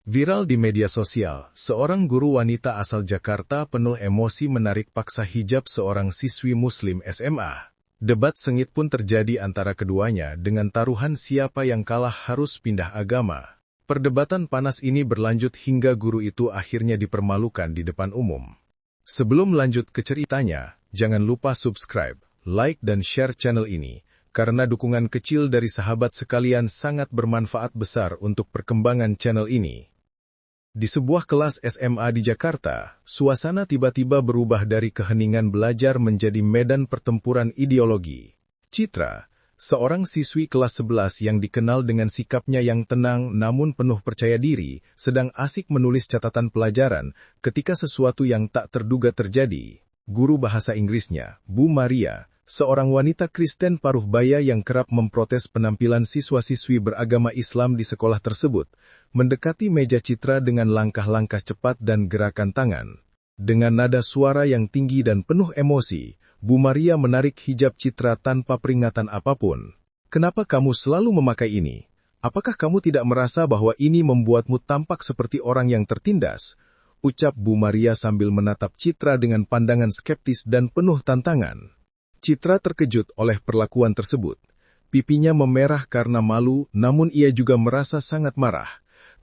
Viral di media sosial, seorang guru wanita asal Jakarta penuh emosi menarik paksa hijab seorang siswi Muslim SMA. Debat sengit pun terjadi antara keduanya dengan taruhan siapa yang kalah harus pindah agama. Perdebatan panas ini berlanjut hingga guru itu akhirnya dipermalukan di depan umum. Sebelum lanjut ke ceritanya, jangan lupa subscribe, like dan share channel ini, karena dukungan kecil dari sahabat sekalian sangat bermanfaat besar untuk perkembangan channel ini. Di sebuah kelas SMA di Jakarta, suasana tiba-tiba berubah dari keheningan belajar menjadi medan pertempuran ideologi. Citra, seorang siswi kelas 11 yang dikenal dengan sikapnya yang tenang namun penuh percaya diri, sedang asik menulis catatan pelajaran ketika sesuatu yang tak terduga terjadi. Guru bahasa Inggrisnya, Bu Maria, seorang wanita Kristen paruh baya yang kerap memprotes penampilan siswa-siswi beragama Islam di sekolah tersebut, mendekati meja Citra dengan langkah-langkah cepat dan gerakan tangan. Dengan nada suara yang tinggi dan penuh emosi, Bu Maria menarik hijab Citra tanpa peringatan apapun. "Kenapa kamu selalu memakai ini? Apakah kamu tidak merasa bahwa ini membuatmu tampak seperti orang yang tertindas?" ucap Bu Maria sambil menatap Citra dengan pandangan skeptis dan penuh tantangan. Citra terkejut oleh perlakuan tersebut. Pipinya memerah karena malu, namun ia juga merasa sangat marah.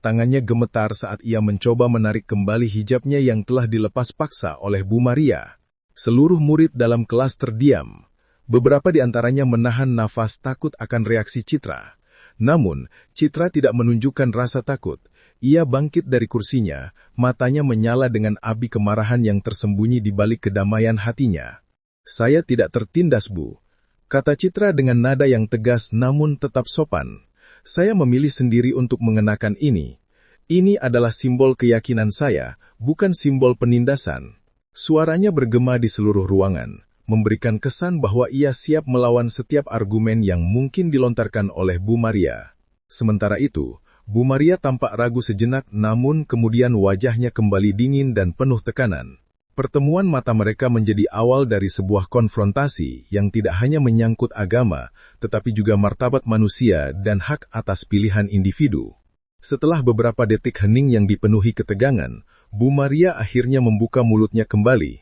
Tangannya gemetar saat ia mencoba menarik kembali hijabnya yang telah dilepas paksa oleh Bu Maria. Seluruh murid dalam kelas terdiam. Beberapa di antaranya menahan nafas takut akan reaksi Citra. Namun, Citra tidak menunjukkan rasa takut. Ia bangkit dari kursinya, matanya menyala dengan api kemarahan yang tersembunyi di balik kedamaian hatinya. "Saya tidak tertindas, Bu," kata Citra dengan nada yang tegas namun tetap sopan. "Saya memilih sendiri untuk mengenakan ini. Ini adalah simbol keyakinan saya, bukan simbol penindasan." Suaranya bergema di seluruh ruangan, memberikan kesan bahwa ia siap melawan setiap argumen yang mungkin dilontarkan oleh Bu Maria. Sementara itu, Bu Maria tampak ragu sejenak namun kemudian wajahnya kembali dingin dan penuh tekanan. Pertemuan mata mereka menjadi awal dari sebuah konfrontasi yang tidak hanya menyangkut agama, tetapi juga martabat manusia dan hak atas pilihan individu. Setelah beberapa detik hening yang dipenuhi ketegangan, Bu Maria akhirnya membuka mulutnya kembali.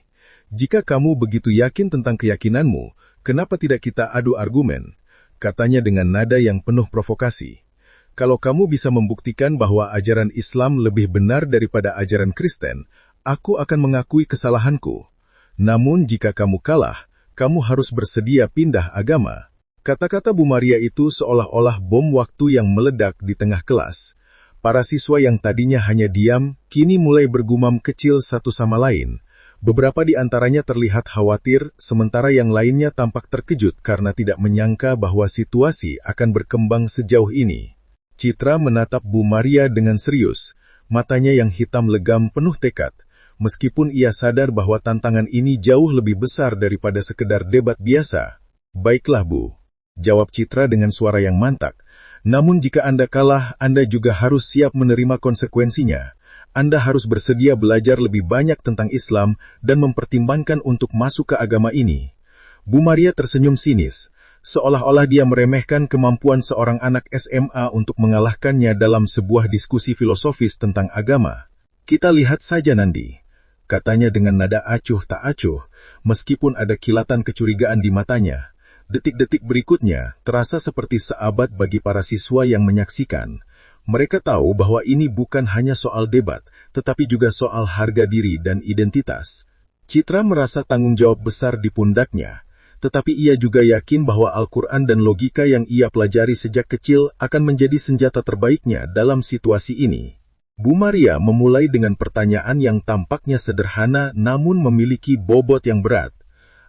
"Jika kamu begitu yakin tentang keyakinanmu, kenapa tidak kita adu argumen?" katanya dengan nada yang penuh provokasi. "Kalau kamu bisa membuktikan bahwa ajaran Islam lebih benar daripada ajaran Kristen, aku akan mengakui kesalahanku. Namun jika kamu kalah, kamu harus bersedia pindah agama." Kata-kata Bu Maria itu seolah-olah bom waktu yang meledak di tengah kelas. Para siswa yang tadinya hanya diam, kini mulai bergumam kecil satu sama lain. Beberapa di antaranya terlihat khawatir, sementara yang lainnya tampak terkejut karena tidak menyangka bahwa situasi akan berkembang sejauh ini. Citra menatap Bu Maria dengan serius, matanya yang hitam legam penuh tekad. Meskipun ia sadar bahwa tantangan ini jauh lebih besar daripada sekedar debat biasa. "Baiklah, Bu," jawab Citra dengan suara yang mantap. "Namun jika Anda kalah, Anda juga harus siap menerima konsekuensinya. Anda harus bersedia belajar lebih banyak tentang Islam dan mempertimbangkan untuk masuk ke agama ini." Bu Maria tersenyum sinis, seolah-olah dia meremehkan kemampuan seorang anak SMA untuk mengalahkannya dalam sebuah diskusi filosofis tentang agama. "Kita lihat saja nanti," katanya dengan nada acuh tak acuh, meskipun ada kilatan kecurigaan di matanya. Detik-detik berikutnya terasa seperti seabad bagi para siswa yang menyaksikan. Mereka tahu bahwa ini bukan hanya soal debat, tetapi juga soal harga diri dan identitas. Citra merasa tanggung jawab besar di pundaknya, tetapi ia juga yakin bahwa Al-Quran dan logika yang ia pelajari sejak kecil akan menjadi senjata terbaiknya dalam situasi ini. Bu Maria memulai dengan pertanyaan yang tampaknya sederhana namun memiliki bobot yang berat.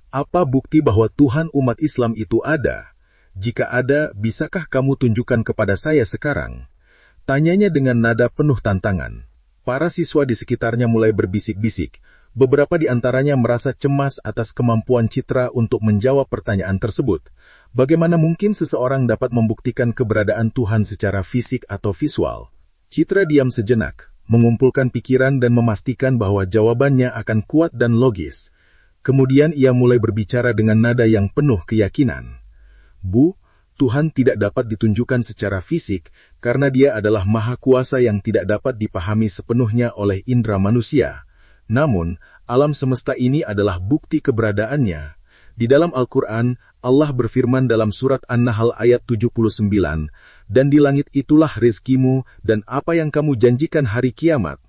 "Apa bukti bahwa Tuhan umat Islam itu ada? Jika ada, bisakah kamu tunjukkan kepada saya sekarang?" Tanyanya dengan nada penuh tantangan. Para siswa di sekitarnya mulai berbisik-bisik. Beberapa di antaranya merasa cemas atas kemampuan Citra untuk menjawab pertanyaan tersebut. Bagaimana mungkin seseorang dapat membuktikan keberadaan Tuhan secara fisik atau visual? Citra diam sejenak, mengumpulkan pikiran dan memastikan bahwa jawabannya akan kuat dan logis. Kemudian ia mulai berbicara dengan nada yang penuh keyakinan. "Bu, Tuhan tidak dapat ditunjukkan secara fisik karena Dia adalah Maha Kuasa yang tidak dapat dipahami sepenuhnya oleh indera manusia. Namun, alam semesta ini adalah bukti keberadaannya. Di dalam Al-Quran, Allah berfirman dalam surat An-Nahl ayat 79, "Dan di langit itulah rezkimu dan apa yang kamu janjikan hari kiamat."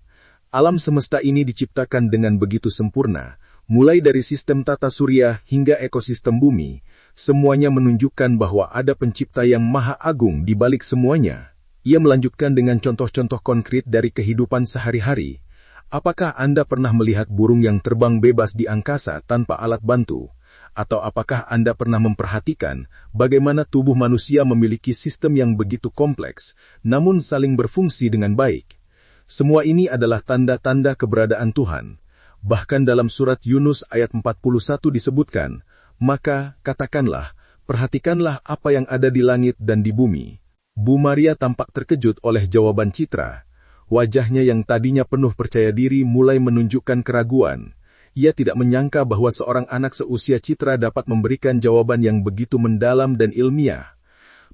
Alam semesta ini diciptakan dengan begitu sempurna, mulai dari sistem tata surya hingga ekosistem bumi. Semuanya menunjukkan bahwa ada pencipta yang maha agung di balik semuanya. Ia melanjutkan dengan contoh-contoh konkret dari kehidupan sehari-hari. Apakah Anda pernah melihat burung yang terbang bebas di angkasa tanpa alat bantu? Atau apakah Anda pernah memperhatikan bagaimana tubuh manusia memiliki sistem yang begitu kompleks, namun saling berfungsi dengan baik? Semua ini adalah tanda-tanda keberadaan Tuhan. Bahkan dalam surat Yunus ayat 41 disebutkan, "Maka katakanlah, perhatikanlah apa yang ada di langit dan di bumi." Bu Maria tampak terkejut oleh jawaban Citra. Wajahnya yang tadinya penuh percaya diri mulai menunjukkan keraguan. Ia tidak menyangka bahwa seorang anak seusia Citra dapat memberikan jawaban yang begitu mendalam dan ilmiah.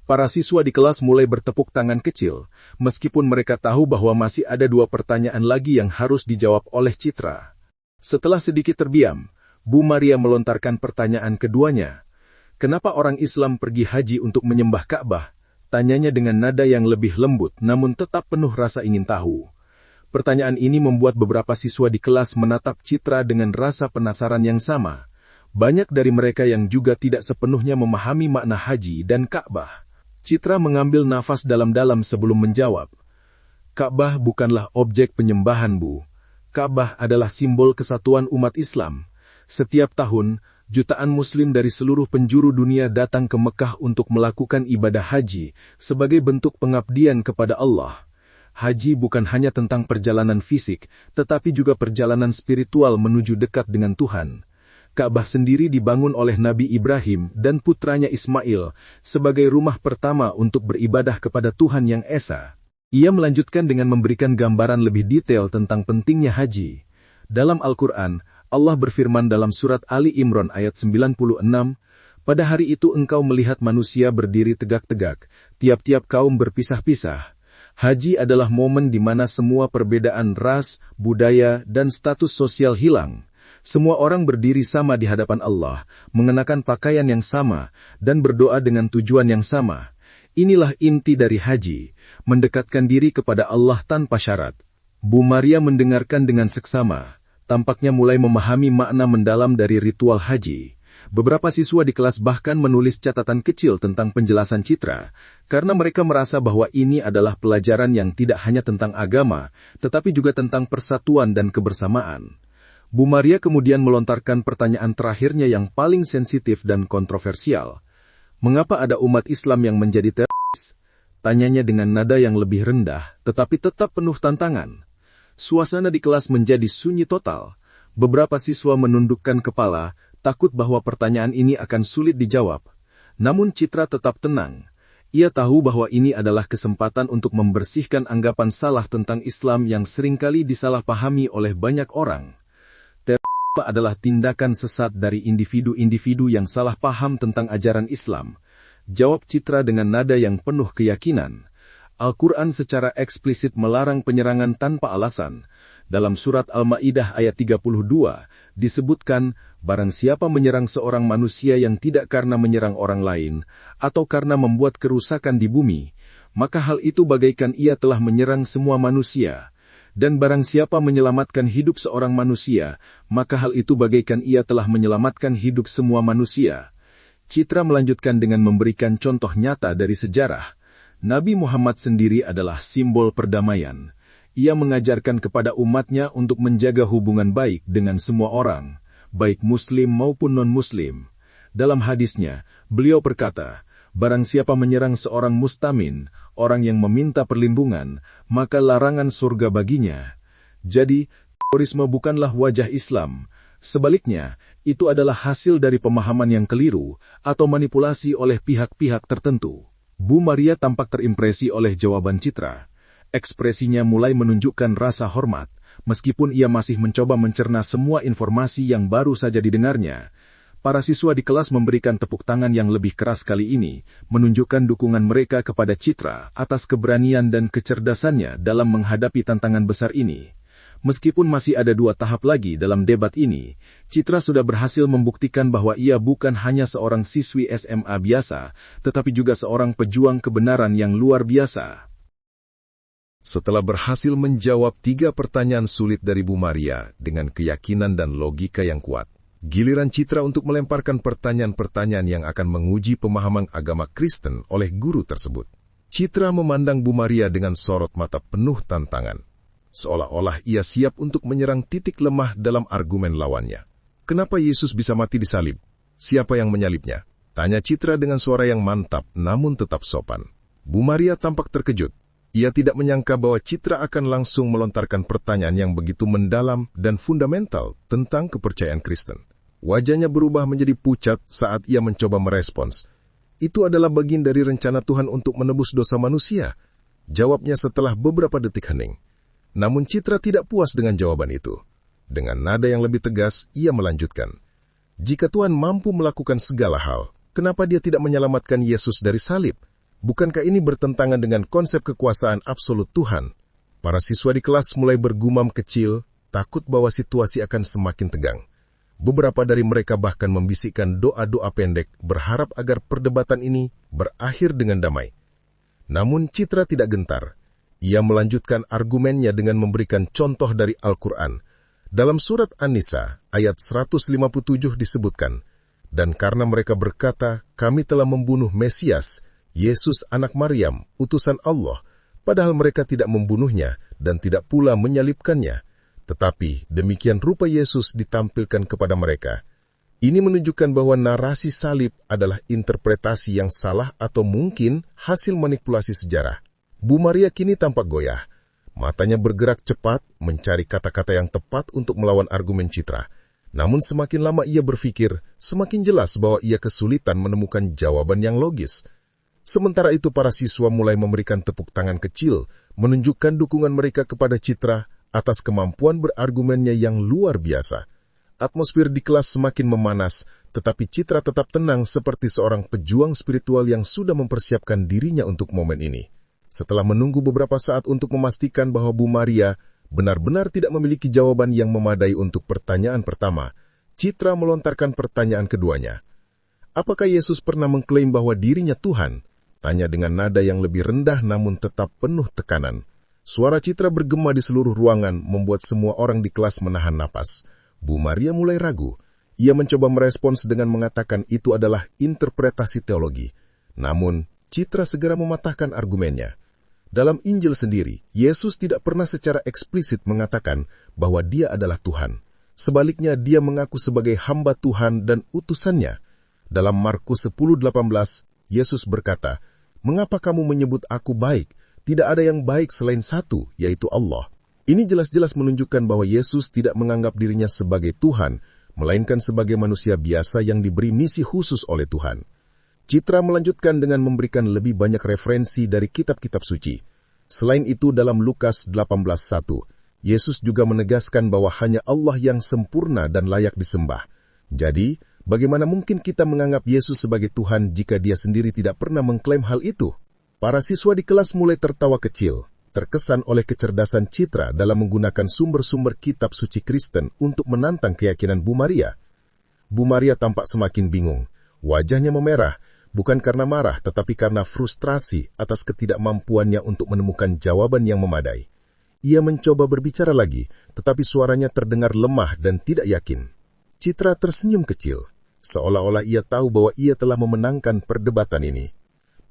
Para siswa di kelas mulai bertepuk tangan kecil, meskipun mereka tahu bahwa masih ada 2 pertanyaan lagi yang harus dijawab oleh Citra. Setelah sedikit terdiam, Bu Maria melontarkan pertanyaan keduanya. "Kenapa orang Islam pergi haji untuk menyembah Ka'bah?" Tanyanya dengan nada yang lebih lembut, namun tetap penuh rasa ingin tahu. Pertanyaan ini membuat beberapa siswa di kelas menatap Citra dengan rasa penasaran yang sama. Banyak dari mereka yang juga tidak sepenuhnya memahami makna haji dan Ka'bah. Citra mengambil nafas dalam-dalam sebelum menjawab. "Ka'bah bukanlah objek penyembahan, Bu. Ka'bah adalah simbol kesatuan umat Islam. Setiap tahun, jutaan Muslim dari seluruh penjuru dunia datang ke Mekah untuk melakukan ibadah haji sebagai bentuk pengabdian kepada Allah. Haji bukan hanya tentang perjalanan fisik, tetapi juga perjalanan spiritual menuju dekat dengan Tuhan. Ka'bah sendiri dibangun oleh Nabi Ibrahim dan putranya Ismail sebagai rumah pertama untuk beribadah kepada Tuhan Yang Esa." Ia melanjutkan dengan memberikan gambaran lebih detail tentang pentingnya haji. Dalam Al-Quran, Allah berfirman dalam surat Ali Imran ayat 96, "Pada hari itu engkau melihat manusia berdiri tegak-tegak, tiap-tiap kaum berpisah-pisah. Haji adalah momen di mana semua perbedaan ras, budaya, dan status sosial hilang. Semua orang berdiri sama di hadapan Allah, mengenakan pakaian yang sama, dan berdoa dengan tujuan yang sama. Inilah inti dari haji, mendekatkan diri kepada Allah tanpa syarat." Bu Maria mendengarkan dengan seksama, tampaknya mulai memahami makna mendalam dari ritual haji. Beberapa siswa di kelas bahkan menulis catatan kecil tentang penjelasan Citra, karena mereka merasa bahwa ini adalah pelajaran yang tidak hanya tentang agama, tetapi juga tentang persatuan dan kebersamaan. Bu Maria kemudian melontarkan pertanyaan terakhirnya yang paling sensitif dan kontroversial. "Mengapa ada umat Islam yang menjadi teroris?" Tanyanya dengan nada yang lebih rendah, tetapi tetap penuh tantangan. Suasana di kelas menjadi sunyi total. Beberapa siswa menundukkan kepala, takut bahwa pertanyaan ini akan sulit dijawab. Namun Citra tetap tenang. Ia tahu bahwa ini adalah kesempatan untuk membersihkan anggapan salah tentang Islam yang seringkali disalahpahami oleh banyak orang. Adalah tindakan sesat dari individu-individu yang salah paham tentang ajaran Islam. Jawab Citra dengan nada yang penuh keyakinan. Al-Quran secara eksplisit melarang penyerangan tanpa alasan. Dalam surat Al-Ma'idah ayat 32, disebutkan, "Barang siapa menyerang seorang manusia yang tidak karena menyerang orang lain, atau karena membuat kerusakan di bumi, maka hal itu bagaikan ia telah menyerang semua manusia. Dan barang siapa menyelamatkan hidup seorang manusia, maka hal itu bagaikan ia telah menyelamatkan hidup semua manusia." Citra melanjutkan dengan memberikan contoh nyata dari sejarah. Nabi Muhammad sendiri adalah simbol perdamaian. Ia mengajarkan kepada umatnya untuk menjaga hubungan baik dengan semua orang, baik Muslim maupun non-Muslim. Dalam hadisnya, beliau berkata, "Barang siapa menyerang seorang mustamin, orang yang meminta perlindungan, maka larangan surga baginya." Jadi, terorisme bukanlah wajah Islam. Sebaliknya, itu adalah hasil dari pemahaman yang keliru atau manipulasi oleh pihak-pihak tertentu. Bu Maria tampak terimpresi oleh jawaban Citra. Ekspresinya mulai menunjukkan rasa hormat, meskipun ia masih mencoba mencerna semua informasi yang baru saja didengarnya. Para siswa di kelas memberikan tepuk tangan yang lebih keras kali ini, menunjukkan dukungan mereka kepada Citra atas keberanian dan kecerdasannya dalam menghadapi tantangan besar ini. Meskipun masih ada 2 tahap lagi dalam debat ini, Citra sudah berhasil membuktikan bahwa ia bukan hanya seorang siswi SMA biasa, tetapi juga seorang pejuang kebenaran yang luar biasa. Setelah berhasil menjawab 3 pertanyaan sulit dari Bu Maria dengan keyakinan dan logika yang kuat, giliran Citra untuk melemparkan pertanyaan-pertanyaan yang akan menguji pemahaman agama Kristen oleh guru tersebut. Citra memandang Bu Maria dengan sorot mata penuh tantangan, seolah-olah ia siap untuk menyerang titik lemah dalam argumen lawannya. Kenapa Yesus bisa mati disalib? Siapa yang menyalibnya? Tanya Citra dengan suara yang mantap namun tetap sopan. Bu Maria tampak terkejut. Ia tidak menyangka bahwa Citra akan langsung melontarkan pertanyaan yang begitu mendalam dan fundamental tentang kepercayaan Kristen. Wajahnya berubah menjadi pucat saat ia mencoba merespons. Itu adalah bagian dari rencana Tuhan untuk menebus dosa manusia. Jawabnya setelah beberapa detik hening. Namun Citra tidak puas dengan jawaban itu. Dengan nada yang lebih tegas, ia melanjutkan. Jika Tuhan mampu melakukan segala hal, kenapa dia tidak menyelamatkan Yesus dari salib? Bukankah ini bertentangan dengan konsep kekuasaan absolut Tuhan? Para siswa di kelas mulai bergumam kecil, takut bahwa situasi akan semakin tegang. Beberapa dari mereka bahkan membisikkan doa-doa pendek, berharap agar perdebatan ini berakhir dengan damai. Namun Citra tidak gentar. Ia melanjutkan argumennya dengan memberikan contoh dari Al-Quran. Dalam surat An-Nisa, ayat 157 disebutkan, dan karena mereka berkata, kami telah membunuh Mesias, Yesus anak Maryam, utusan Allah, padahal mereka tidak membunuhnya dan tidak pula menyalibkannya. Tetapi demikian rupa Yesus ditampilkan kepada mereka. Ini menunjukkan bahwa narasi salib adalah interpretasi yang salah atau mungkin hasil manipulasi sejarah. Bu Maria kini tampak goyah. Matanya bergerak cepat mencari kata-kata yang tepat untuk melawan argumen Citra. Namun semakin lama ia berpikir, semakin jelas bahwa ia kesulitan menemukan jawaban yang logis. Sementara itu para siswa mulai memberikan tepuk tangan kecil, menunjukkan dukungan mereka kepada Citra atas kemampuan berargumennya yang luar biasa. Atmosfer di kelas semakin memanas, tetapi Citra tetap tenang seperti seorang pejuang spiritual yang sudah mempersiapkan dirinya untuk momen ini. Setelah menunggu beberapa saat untuk memastikan bahwa Bu Maria benar-benar tidak memiliki jawaban yang memadai untuk pertanyaan pertama, Citra melontarkan pertanyaan keduanya. Apakah Yesus pernah mengklaim bahwa dirinya Tuhan? Tanya dengan nada yang lebih rendah namun tetap penuh tekanan. Suara Citra bergema di seluruh ruangan membuat semua orang di kelas menahan napas. Bu Maria mulai ragu. Ia mencoba merespons dengan mengatakan itu adalah interpretasi teologi. Namun, Citra segera mematahkan argumennya. Dalam Injil sendiri, Yesus tidak pernah secara eksplisit mengatakan bahwa dia adalah Tuhan. Sebaliknya, dia mengaku sebagai hamba Tuhan dan utusannya. Dalam Markus 10:18, Yesus berkata, "Mengapa kamu menyebut aku baik? Tidak ada yang baik selain satu, yaitu Allah." Ini jelas-jelas menunjukkan bahwa Yesus tidak menganggap dirinya sebagai Tuhan, melainkan sebagai manusia biasa yang diberi misi khusus oleh Tuhan. Citra melanjutkan dengan memberikan lebih banyak referensi dari kitab-kitab suci. Selain itu, dalam Lukas 18:1, Yesus juga menegaskan bahwa hanya Allah yang sempurna dan layak disembah. Jadi, bagaimana mungkin kita menganggap Yesus sebagai Tuhan jika dia sendiri tidak pernah mengklaim hal itu? Para siswa di kelas mulai tertawa kecil, terkesan oleh kecerdasan Citra dalam menggunakan sumber-sumber kitab suci Kristen untuk menantang keyakinan Bu Maria. Bu Maria tampak semakin bingung. Wajahnya memerah, bukan karena marah, tetapi karena frustrasi atas ketidakmampuannya untuk menemukan jawaban yang memadai. Ia mencoba berbicara lagi, tetapi suaranya terdengar lemah dan tidak yakin. Citra tersenyum kecil, seolah-olah ia tahu bahwa ia telah memenangkan perdebatan ini.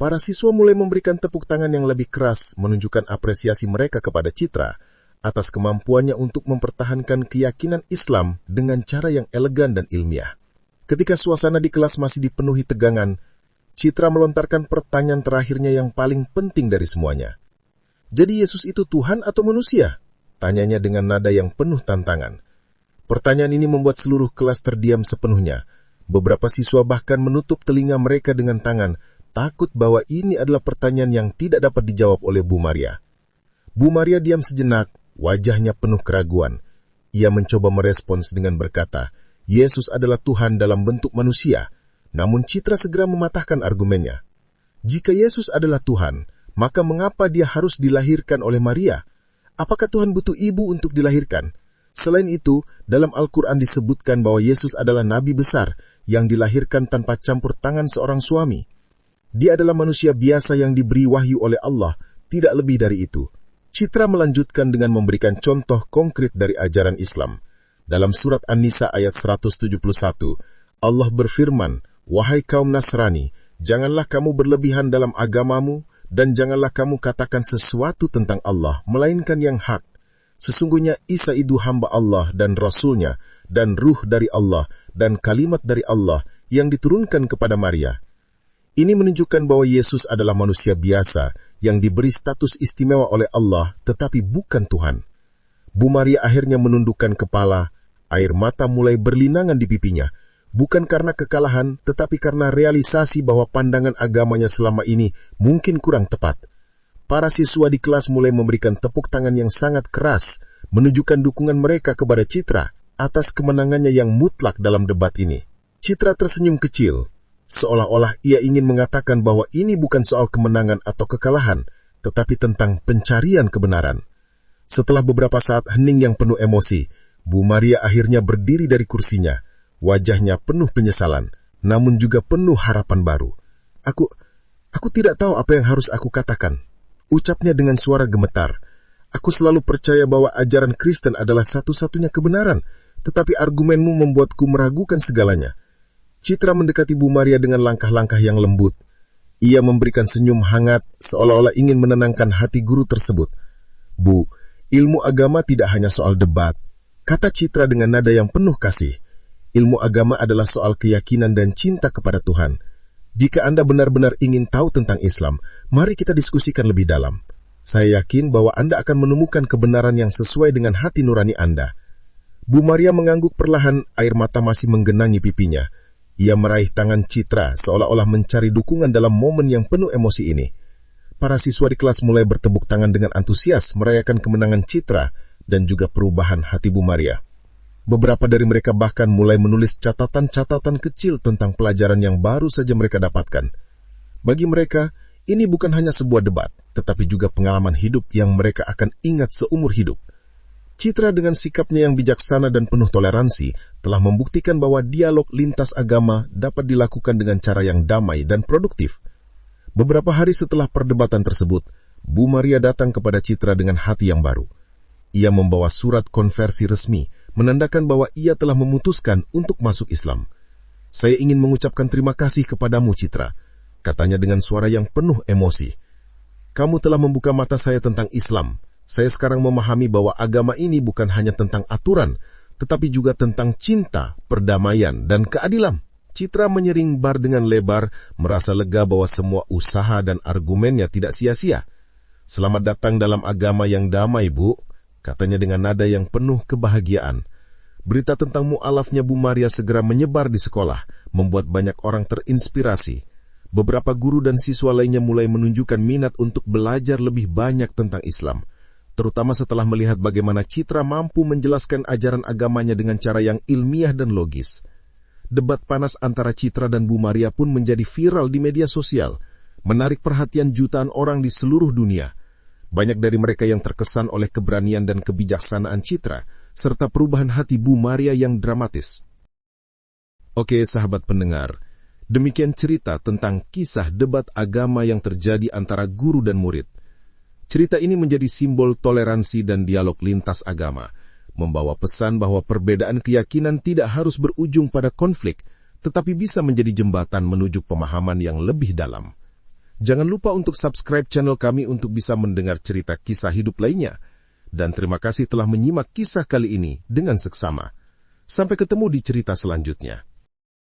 Para siswa mulai memberikan tepuk tangan yang lebih keras, menunjukkan apresiasi mereka kepada Citra atas kemampuannya untuk mempertahankan keyakinan Islam dengan cara yang elegan dan ilmiah. Ketika suasana di kelas masih dipenuhi tegangan, Citra melontarkan pertanyaan terakhirnya yang paling penting dari semuanya. Jadi Yesus itu Tuhan atau manusia? Tanyanya dengan nada yang penuh tantangan. Pertanyaan ini membuat seluruh kelas terdiam sepenuhnya. Beberapa siswa bahkan menutup telinga mereka dengan tangan, takut bahwa ini adalah pertanyaan yang tidak dapat dijawab oleh Bu Maria. Bu Maria diam sejenak, wajahnya penuh keraguan. Ia mencoba merespons dengan berkata, Yesus adalah Tuhan dalam bentuk manusia, namun Citra segera mematahkan argumennya. Jika Yesus adalah Tuhan, maka mengapa dia harus dilahirkan oleh Maria? Apakah Tuhan butuh ibu untuk dilahirkan? Selain itu, dalam Al-Quran disebutkan bahwa Yesus adalah nabi besar yang dilahirkan tanpa campur tangan seorang suami. Dia adalah manusia biasa yang diberi wahyu oleh Allah, tidak lebih dari itu. Citra melanjutkan dengan memberikan contoh konkret dari ajaran Islam. Dalam surat An-Nisa ayat 171, Allah berfirman, "Wahai kaum Nasrani, janganlah kamu berlebihan dalam agamamu, dan janganlah kamu katakan sesuatu tentang Allah, melainkan yang hak. Sesungguhnya Isa itu hamba Allah dan Rasul-Nya, dan ruh dari Allah, dan kalimat dari Allah yang diturunkan kepada Maria." Ini menunjukkan bahwa Yesus adalah manusia biasa yang diberi status istimewa oleh Allah, tetapi bukan Tuhan. Bu Maria akhirnya menundukkan kepala, air mata mulai berlinangan di pipinya, bukan karena kekalahan, tetapi karena realisasi bahwa pandangan agamanya selama ini mungkin kurang tepat. Para siswa di kelas mulai memberikan tepuk tangan yang sangat keras, menunjukkan dukungan mereka kepada Citra atas kemenangannya yang mutlak dalam debat ini. Citra tersenyum kecil, seolah-olah ia ingin mengatakan bahwa ini bukan soal kemenangan atau kekalahan, tetapi tentang pencarian kebenaran. Setelah beberapa saat hening yang penuh emosi, Bu Maria akhirnya berdiri dari kursinya, wajahnya penuh penyesalan, namun juga penuh harapan baru. Aku tidak tahu apa yang harus aku katakan, ucapnya dengan suara gemetar. Aku selalu percaya bahwa ajaran Kristen adalah satu-satunya kebenaran, tetapi argumenmu membuatku meragukan segalanya. Citra mendekati Bu Maria dengan langkah-langkah yang lembut. Ia memberikan senyum hangat, seolah-olah ingin menenangkan hati guru tersebut. "Bu, ilmu agama tidak hanya soal debat," kata Citra dengan nada yang penuh kasih. "Ilmu agama adalah soal keyakinan dan cinta kepada Tuhan. Jika Anda benar-benar ingin tahu tentang Islam, mari kita diskusikan lebih dalam. Saya yakin bahwa Anda akan menemukan kebenaran yang sesuai dengan hati nurani Anda." Bu Maria mengangguk perlahan, air mata masih menggenangi pipinya. Ia meraih tangan Citra, seolah-olah mencari dukungan dalam momen yang penuh emosi ini. Para siswa di kelas mulai bertepuk tangan dengan antusias merayakan kemenangan Citra dan juga perubahan hati Bu Maria. Beberapa dari mereka bahkan mulai menulis catatan-catatan kecil tentang pelajaran yang baru saja mereka dapatkan. Bagi mereka, ini bukan hanya sebuah debat, tetapi juga pengalaman hidup yang mereka akan ingat seumur hidup. Citra dengan sikapnya yang bijaksana dan penuh toleransi telah membuktikan bahwa dialog lintas agama dapat dilakukan dengan cara yang damai dan produktif. Beberapa hari setelah perdebatan tersebut, Bu Maria datang kepada Citra dengan hati yang baru. Ia membawa surat konversi resmi, menandakan bahwa ia telah memutuskan untuk masuk Islam. "Saya ingin mengucapkan terima kasih kepadamu, Citra," katanya dengan suara yang penuh emosi. "Kamu telah membuka mata saya tentang Islam. Saya sekarang memahami bahwa agama ini bukan hanya tentang aturan, tetapi juga tentang cinta, perdamaian, dan keadilan." Citra menyering bar dengan lebar, merasa lega bahwa semua usaha dan argumennya tidak sia-sia. "Selamat datang dalam agama yang damai, Bu," katanya dengan nada yang penuh kebahagiaan. Berita tentang mu'alafnya Bu Maria segera menyebar di sekolah, membuat banyak orang terinspirasi. Beberapa guru dan siswa lainnya mulai menunjukkan minat untuk belajar lebih banyak tentang Islam, terutama setelah melihat bagaimana Citra mampu menjelaskan ajaran agamanya dengan cara yang ilmiah dan logis. Debat panas antara Citra dan Bu Maria pun menjadi viral di media sosial, menarik perhatian jutaan orang di seluruh dunia. Banyak dari mereka yang terkesan oleh keberanian dan kebijaksanaan Citra, serta perubahan hati Bu Maria yang dramatis. Oke, sahabat pendengar, demikian cerita tentang kisah debat agama yang terjadi antara guru dan murid. Cerita ini menjadi simbol toleransi dan dialog lintas agama, membawa pesan bahwa perbedaan keyakinan tidak harus berujung pada konflik, tetapi bisa menjadi jembatan menuju pemahaman yang lebih dalam. Jangan lupa untuk subscribe channel kami untuk bisa mendengar cerita kisah hidup lainnya. Dan terima kasih telah menyimak kisah kali ini dengan seksama. Sampai ketemu di cerita selanjutnya.